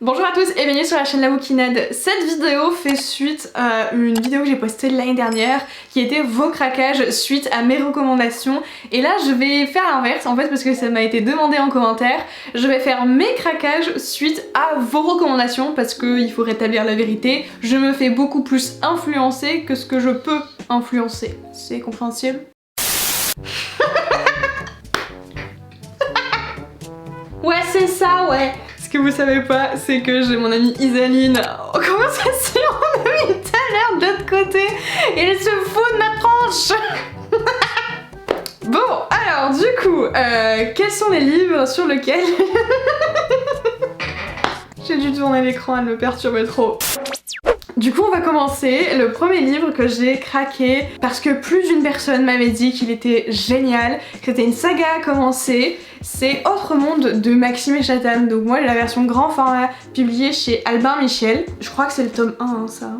Bonjour à tous et bienvenue sur la chaîne La Wookinade. Cette vidéo fait suite à une vidéo que j'ai postée l'année dernière qui était vos craquages suite à mes recommandations. Et là je vais faire l'inverse en fait parce que ça m'a été demandé en commentaire. Je vais faire mes craquages suite à vos recommandations parce qu'il faut rétablir la vérité. Je me fais beaucoup plus influencer que ce que je peux influencer. C'est compréhensible? Ouais c'est ça ouais. Ce que vous savez pas, c'est que j'ai mon amie Isaline en conversation, on a mis tout à l'heure de l'autre côté et elle se fout de ma tranche. Bon, alors du coup, quels sont les livres sur lesquels... J'ai dû tourner l'écran, elle me perturbait trop. Du coup on va commencer. Le premier livre que j'ai craqué parce que plus d'une personne m'avait dit qu'il était génial, que c'était une saga à commencer, c'est Autre Monde de Maxime et Chatham. Donc moi j'ai la version grand format publiée chez Albin Michel. Je crois que c'est le tome 1 hein, ça.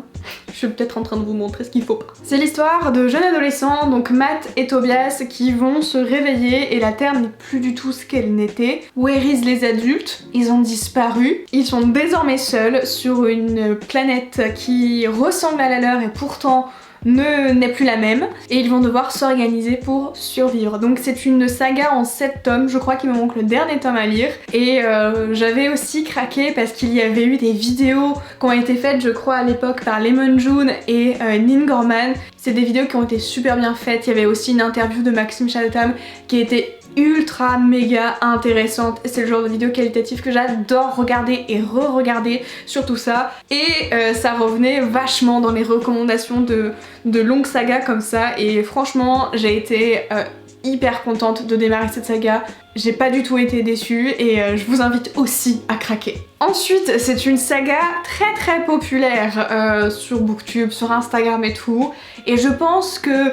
Je suis peut-être en train de vous montrer ce qu'il faut pas. C'est l'histoire de jeunes adolescents, donc Matt et Tobias, qui vont se réveiller et la Terre n'est plus du tout ce qu'elle n'était. Where is les adultes? Ils ont disparu. Ils sont désormais seuls sur une planète qui ressemble à la leur et pourtant n'est plus la même, et ils vont devoir s'organiser pour survivre. Donc c'est une saga en 7 tomes, je crois qu'il me manque le dernier tome à lire, et j'avais aussi craqué parce qu'il y avait eu des vidéos qui ont été faites je crois à l'époque par Lemon June et Nin Gorman. C'est des vidéos qui ont été super bien faites. Il y avait aussi une interview de Maxime Chatham qui était ultra méga intéressante. C'est le genre de vidéo qualitative que j'adore regarder et re-regarder sur tout ça. Et ça revenait vachement dans les recommandations de longues sagas comme ça. Et franchement, j'ai été hyper contente de démarrer cette saga. J'ai pas du tout été déçue et je vous invite aussi à craquer. Ensuite, c'est une saga très populaire sur Booktube, sur Instagram et tout. Et je pense que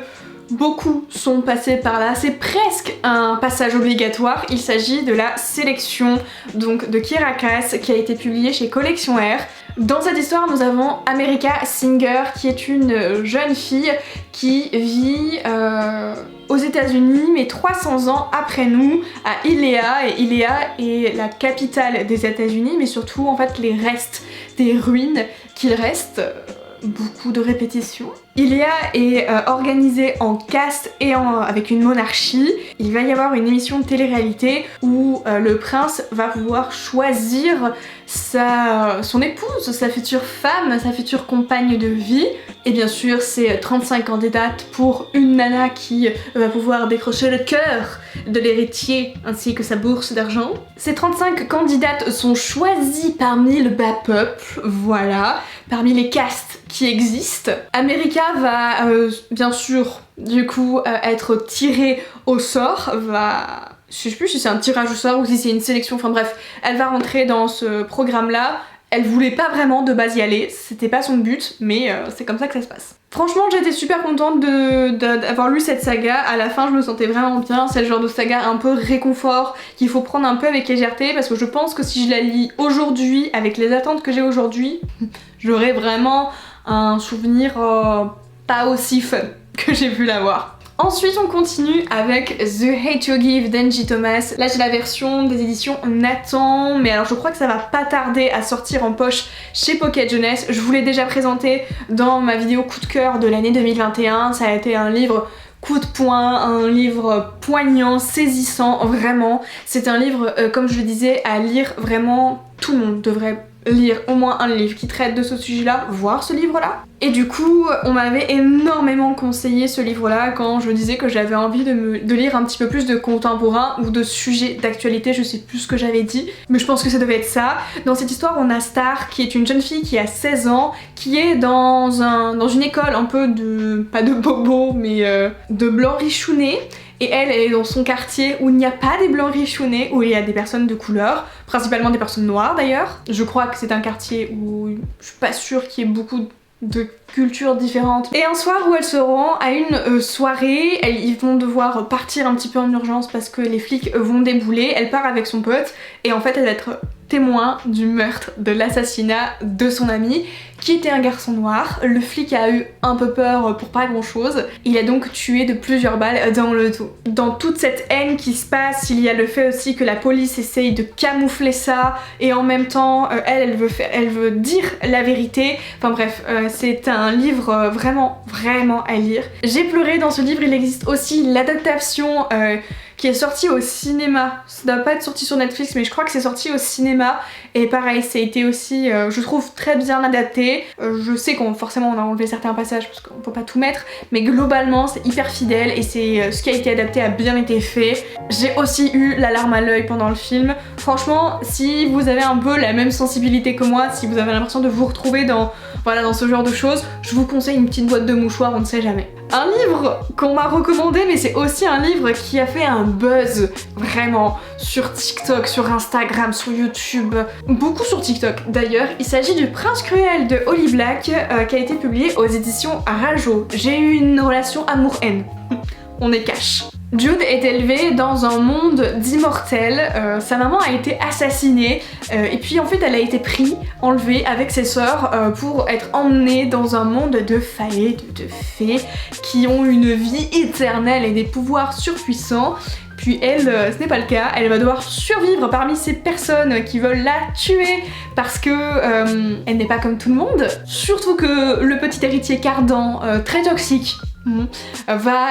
beaucoup sont passés par là, c'est presque un passage obligatoire. Il s'agit de la sélection donc de Kirakas qui a été publiée chez Collection R. Dans cette histoire nous avons America Singer qui est une jeune fille qui vit aux États-Unis mais 300 ans après nous à Illéa, et Illéa est la capitale des États-Unis mais surtout en fait les restes des ruines qu'il reste. Beaucoup de répétitions. Illéa est organisée en caste et avec une monarchie. Il va y avoir une émission de télé-réalité où le prince va pouvoir choisir son épouse, sa future femme, sa future compagne de vie. Et bien sûr, c'est 35 candidates pour une nana qui va pouvoir décrocher le cœur de l'héritier ainsi que sa bourse d'argent. Ces 35 candidates sont choisies parmi le bas peuple, voilà, parmi les castes qui existent. America va bien sûr du coup être tirée au sort, je sais plus si c'est un tirage au sort ou si c'est une sélection, enfin bref, elle va rentrer dans ce programme là. Elle voulait pas vraiment de base y aller, c'était pas son but, mais c'est comme ça que ça se passe. Franchement j'étais super contente d'avoir lu cette saga, à la fin je me sentais vraiment bien, c'est le genre de saga un peu réconfort qu'il faut prendre un peu avec légèreté parce que je pense que si je la lis aujourd'hui avec les attentes que j'ai aujourd'hui, j'aurais vraiment un souvenir pas aussi fun que j'ai pu l'avoir. Ensuite on continue avec The Hate You Give d'Angie Thomas. Là j'ai la version des éditions Nathan, mais alors je crois que ça va pas tarder à sortir en poche chez Pocket Jeunesse. Je vous l'ai déjà présenté dans ma vidéo coup de cœur de l'année 2021, ça a été un livre coup de poing, un livre poignant, saisissant, vraiment. C'est un livre, comme je le disais, à lire vraiment, tout le monde devrait lire au moins un livre qui traite de ce sujet-là, voire ce livre-là. Et du coup, on m'avait énormément conseillé ce livre-là quand je disais que j'avais envie de lire un petit peu plus de contemporain ou de sujets d'actualité, je sais plus ce que j'avais dit, mais je pense que ça devait être ça. Dans cette histoire, on a Star, qui est une jeune fille qui a 16 ans, qui est dans une école un peu pas de bobo, mais de blanc richounet. Et elle est dans son quartier où il n'y a pas des blancs richounets, où il y a des personnes de couleur, principalement des personnes noires d'ailleurs. Je crois que c'est un quartier où je suis pas sûre qu'il y ait beaucoup de cultures différentes. Et un soir où elle se rend à une soirée, ils vont devoir partir un petit peu en urgence parce que les flics vont débouler. Elle part avec son pote et en fait elle va être témoin du meurtre, de l'assassinat de son ami, qui était un garçon noir. Le flic a eu un peu peur pour pas grand chose. Il a donc tué de plusieurs balles dans le dos. Dans toute cette haine qui se passe, il y a le fait aussi que la police essaye de camoufler ça et en même temps elle veut dire la vérité. Enfin bref, c'est un livre vraiment à lire. J'ai pleuré dans ce livre. Il existe aussi l'adaptation qui est sorti au cinéma. Ça doit pas être sorti sur Netflix, mais je crois que c'est sorti au cinéma. Et pareil, ça a été aussi, je trouve, très bien adapté. Je sais qu'on forcément on a enlevé certains passages parce qu'on peut pas tout mettre, mais globalement c'est hyper fidèle et c'est ce qui a été adapté a bien été fait. J'ai aussi eu la larme à l'œil pendant le film. Franchement, si vous avez un peu la même sensibilité que moi, si vous avez l'impression de vous retrouver dans ce genre de choses, je vous conseille une petite boîte de mouchoirs, on ne sait jamais. Un livre qu'on m'a recommandé, mais c'est aussi un livre qui a fait un buzz vraiment sur TikTok, sur Instagram, sur YouTube, beaucoup sur TikTok d'ailleurs. Il s'agit du Prince Cruel de Holly Black qui a été publié aux éditions Rajo. J'ai eu une relation amour-haine, on est cash. Jude est élevé dans un monde d'immortels, sa maman a été assassinée et puis en fait elle a été enlevée avec ses sœurs pour être emmenée dans un monde de failles, de fées qui ont une vie éternelle et des pouvoirs surpuissants. Puis elle, ce n'est pas le cas, elle va devoir survivre parmi ces personnes qui veulent la tuer parce que elle n'est pas comme tout le monde. Surtout que le petit héritier Cardan, très toxique, va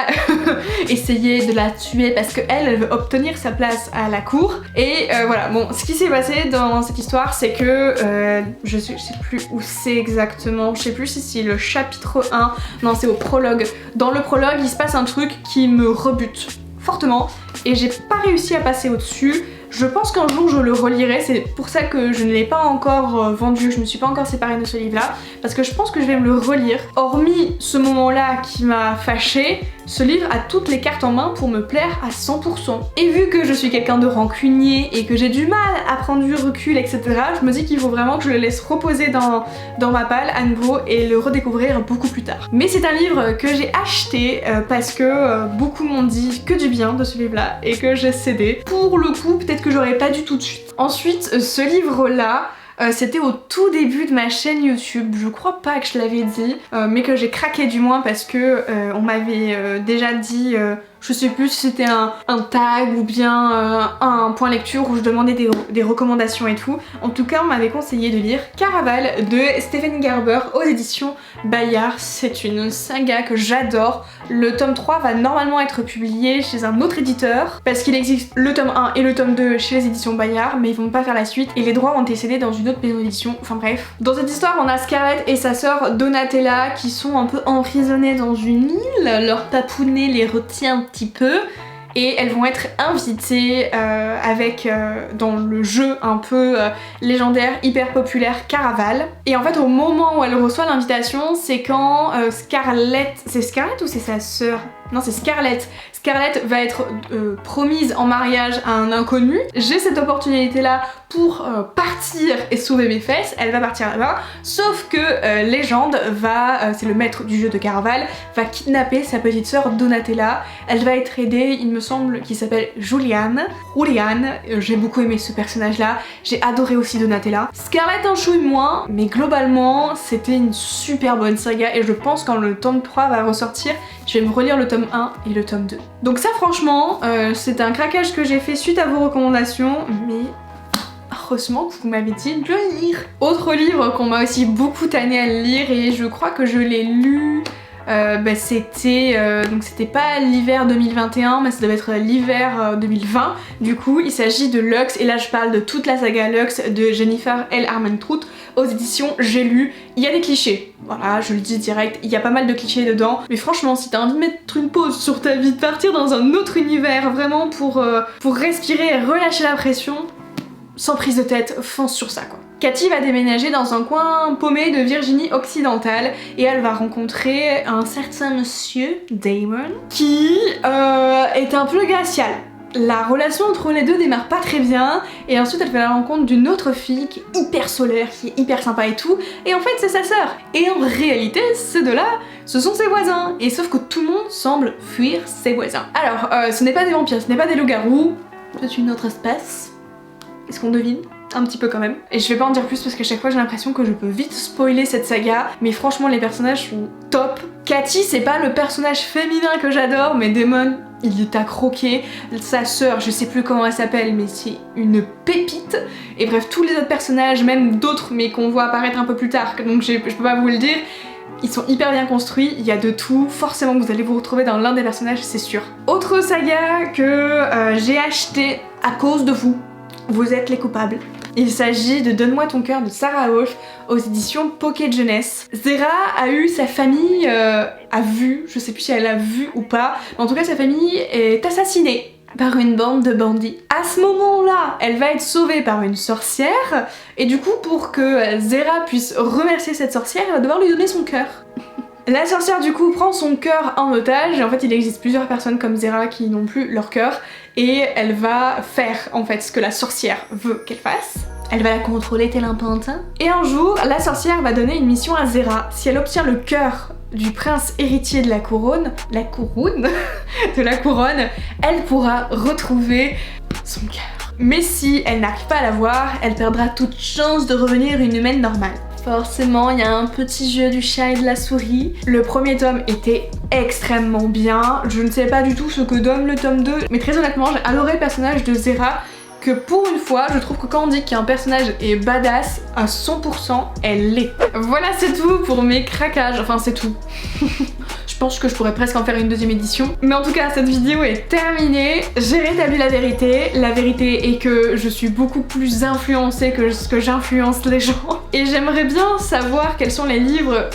essayer de la tuer parce qu'elle veut obtenir sa place à la cour. Et voilà, bon, ce qui s'est passé dans cette histoire, c'est que je sais plus où c'est exactement, je sais plus si c'est le chapitre 1, non c'est au prologue. Dans le prologue, il se passe un truc qui me rebute fortement et j'ai pas réussi à passer au-dessus. Je pense qu'un jour je le relirai, c'est pour ça que je ne l'ai pas encore vendu, je me suis pas encore séparée de ce livre-là, parce que je pense que je vais me le relire. Hormis ce moment-là qui m'a fâchée, ce livre a toutes les cartes en main pour me plaire à 100%. Et vu que je suis quelqu'un de rancunier et que j'ai du mal à prendre du recul, etc., je me dis qu'il faut vraiment que je le laisse reposer dans ma palle à nouveau et le redécouvrir beaucoup plus tard. Mais c'est un livre que j'ai acheté parce que beaucoup m'ont dit que du bien de ce livre-là et que j'ai cédé. Pour le coup, peut-être que j'aurais pas dû tout de suite. Ensuite, ce livre-là, c'était au tout début de ma chaîne YouTube, je crois pas que je l'avais dit, mais que j'ai craqué du moins parce que on m'avait déjà dit, je sais plus si c'était un tag ou bien un point lecture où je demandais des recommandations et tout. En tout cas, on m'avait conseillé de lire Caraval de Stephen Garber aux éditions Bayard. C'est une saga que j'adore. Le tome 3 va normalement être publié chez un autre éditeur parce qu'il existe le tome 1 et le tome 2 chez les éditions Bayard, mais ils vont pas faire la suite et les droits ont été cédés dans une autre maison d'édition. Enfin bref. Dans cette histoire, on a Scarlett et sa sœur Donatella qui sont un peu emprisonnées dans une île. Leur papounet les retient un petit peu et elles vont être invitées dans le jeu un peu légendaire, hyper populaire Caraval. Et en fait au moment où elle reçoit l'invitation, c'est quand Scarlett... C'est Scarlett ou c'est sa sœur? Non, c'est Scarlett. Scarlett va être promise en mariage à un inconnu. J'ai cette opportunité là pour partir et sauver mes fesses. Elle va partir là-bas. Sauf que Légende c'est le maître du jeu de Caraval, va kidnapper sa petite sœur Donatella. Elle va être aidée, il me semble, qui s'appelle Juliane. J'ai beaucoup aimé ce personnage là. J'ai adoré aussi Donatella. Scarlett un chouille moins, mais globalement c'était une super bonne saga et je pense quand le tome 3 va ressortir, je vais me relire le tome 1 et le tome 2. Donc ça franchement, c'est un craquage que j'ai fait suite à vos recommandations, mais heureusement que vous m'avez dit de le lire. Autre livre qu'on m'a aussi beaucoup tanné à lire et je crois que je l'ai lu... c'était pas l'hiver 2021 mais ça devait être l'hiver 2020. Du coup il s'agit de Lux et là je parle de toute la saga Lux de Jennifer L. Armentrout aux éditions J'ai lu. Il y a des clichés, voilà je le dis direct, il y a pas mal de clichés dedans mais franchement si t'as envie de mettre une pause sur ta vie, de partir dans un autre univers vraiment pour respirer et relâcher la pression, sans prise de tête, fonce sur ça quoi. Cathy va déménager dans un coin paumé de Virginie occidentale et elle va rencontrer un certain monsieur, Damon, qui est un peu glacial. La relation entre les deux démarre pas très bien et ensuite elle fait la rencontre d'une autre fille qui est hyper solaire, qui est hyper sympa et tout, et en fait c'est sa sœur. Et en réalité ces deux-là, ce sont ses voisins, et sauf que tout le monde semble fuir ses voisins. Alors ce n'est pas des vampires, ce n'est pas des loups-garous, c'est une autre espèce. Est-ce qu'on devine? un petit peu quand même. Et je vais pas en dire plus parce qu'à chaque fois j'ai l'impression que je peux vite spoiler cette saga, mais franchement les personnages sont top. Katy c'est pas le personnage féminin que j'adore, mais Damon il est à croquer. Sa sœur, je sais plus comment elle s'appelle, mais c'est une pépite. Et bref, tous les autres personnages, même d'autres, mais qu'on voit apparaître un peu plus tard, donc je peux pas vous le dire, ils sont hyper bien construits, il y a de tout, forcément que vous allez vous retrouver dans l'un des personnages, c'est sûr. Autre saga que j'ai acheté à cause de vous, vous êtes les coupables. Il s'agit de Donne-moi ton cœur de Sarah Hoche aux éditions Pocket Jeunesse. Zera a eu sa famille a vu, je sais plus si elle a vu ou pas, mais en tout cas sa famille est assassinée par une bande de bandits. À ce moment-là, elle va être sauvée par une sorcière, et du coup pour que Zera puisse remercier cette sorcière, elle va devoir lui donner son cœur. La sorcière du coup prend son cœur en otage, et en fait il existe plusieurs personnes comme Zera qui n'ont plus leur cœur, et elle va faire en fait ce que la sorcière veut qu'elle fasse. Elle va la contrôler tel un pantin. Et un jour, la sorcière va donner une mission à Zera. Si elle obtient le cœur du prince héritier de la couronne, de la couronne, elle pourra retrouver son cœur. Mais si elle n'arrive pas à l'avoir, elle perdra toute chance de revenir une humaine normale. Forcément, il y a un petit jeu du chat et de la souris. Le premier tome était extrêmement bien. Je ne sais pas du tout ce que donne le tome 2, mais très honnêtement, j'ai adoré le personnage de Zera, que pour une fois, je trouve que quand on dit qu'un personnage est badass, à 100%, elle l'est. Voilà, c'est tout pour mes craquages. Enfin, c'est tout. Je pense que je pourrais presque en faire une deuxième édition. Mais en tout cas, cette vidéo est terminée. J'ai rétabli la vérité. La vérité est que je suis beaucoup plus influencée que ce que j'influence les gens. Et j'aimerais bien savoir quels sont les livres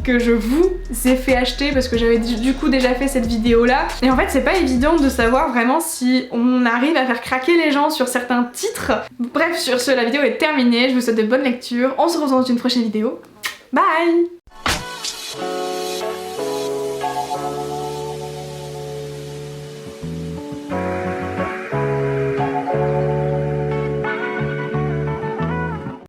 que je vous ai fait acheter, parce que j'avais du coup déjà fait cette vidéo là, et en fait c'est pas évident de savoir vraiment si on arrive à faire craquer les gens sur certains titres. Bref, sur ce, la vidéo est terminée, je vous souhaite de bonnes lectures, on se retrouve dans une prochaine vidéo, bye.